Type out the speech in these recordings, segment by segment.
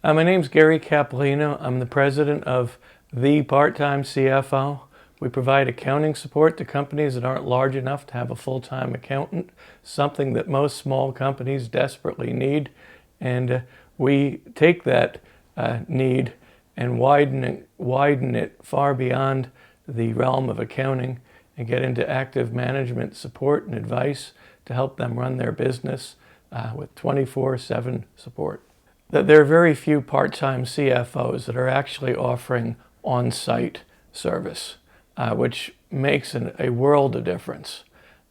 My name's Gary Capolino. I'm the president of the Part-Time CFO. We provide accounting support to companies that aren't large enough to have a full-time accountant, something that most small companies desperately need. And we take that need and widen it far beyond the realm of accounting and get into active management support and advice to help them run their business with 24/7 support. There are very few part-time CFOs that are actually offering on-site service, which makes a world of difference.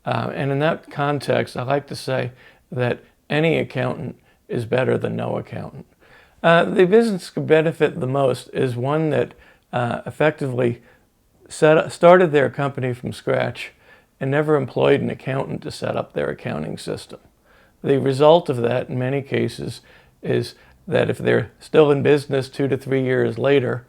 And in that context, I like to say that any accountant is better than no accountant. The business could benefit the most is one that effectively started their company from scratch and never employed an accountant to set up their accounting system. The result of that in many cases is that if they're still in business 2 to 3 years later,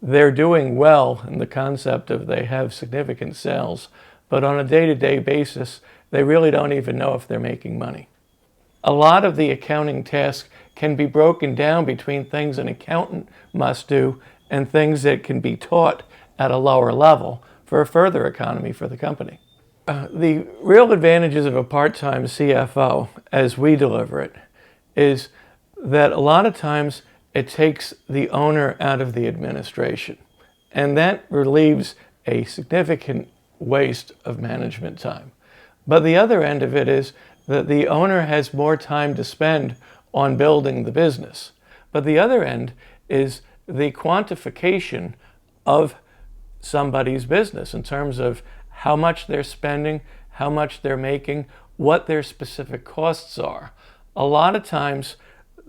they're doing well in the concept of they have significant sales, but on a day-to-day basis, they really don't even know if they're making money. A lot of the accounting tasks can be broken down between things an accountant must do and things that can be taught at a lower level for a further economy for the company. The real advantages of a part-time CFO, as we deliver it, is that a lot of times it takes the owner out of the administration, and that relieves a significant waste of management time. But the other end of it is that the owner has more time to spend on building the business. But the other end is the quantification of somebody's business in terms of how much they're spending, how much they're making, what their specific costs are. A lot of times,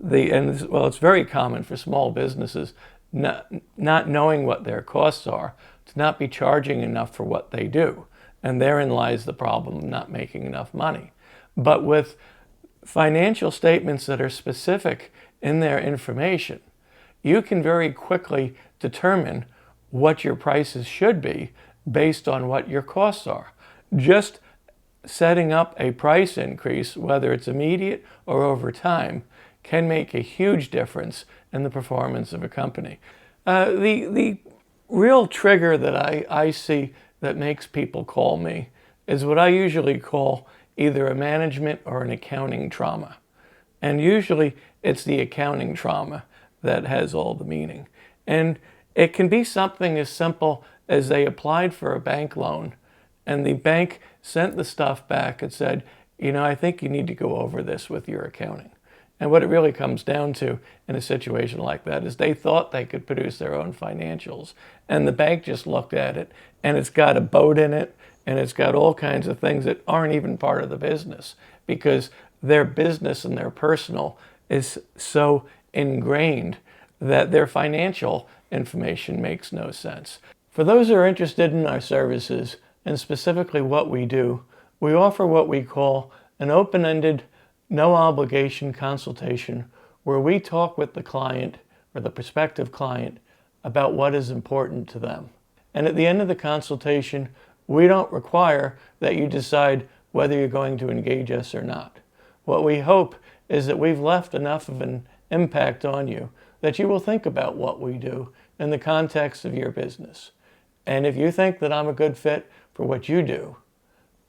it's very common for small businesses not knowing what their costs are, to not be charging enough for what they do. And therein lies the problem of not making enough money. But with financial statements that are specific in their information, you can very quickly determine what your prices should be based on what your costs are. Just setting up a price increase, whether it's immediate or over time, can make a huge difference in the performance of a company. The real trigger that I see that makes people call me is what I usually call either a management or an accounting trauma. And usually it's the accounting trauma that has all the meaning. And it can be something as simple as they applied for a bank loan and the bank sent the stuff back and said, I think you need to go over this with your accounting. And what it really comes down to in a situation like that is they thought they could produce their own financials. And the bank just looked at it and it's got a boat in it and it's got all kinds of things that aren't even part of the business because their business and their personal is so ingrained that their financial information makes no sense. For those who are interested in our services and specifically what we do, we offer what we call an open-ended, no obligation consultation where we talk with the client or the prospective client about what is important to them. And at the end of the consultation, we don't require that you decide whether you're going to engage us or not. What we hope is that we've left enough of an impact on you that you will think about what we do in the context of your business. And if you think that I'm a good fit for what you do,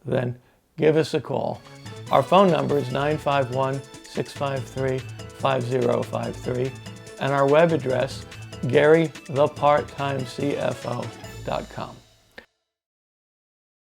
then give us a call. Our phone number is 951-653-5053, and our web address, GaryThePartTimeCFO.com.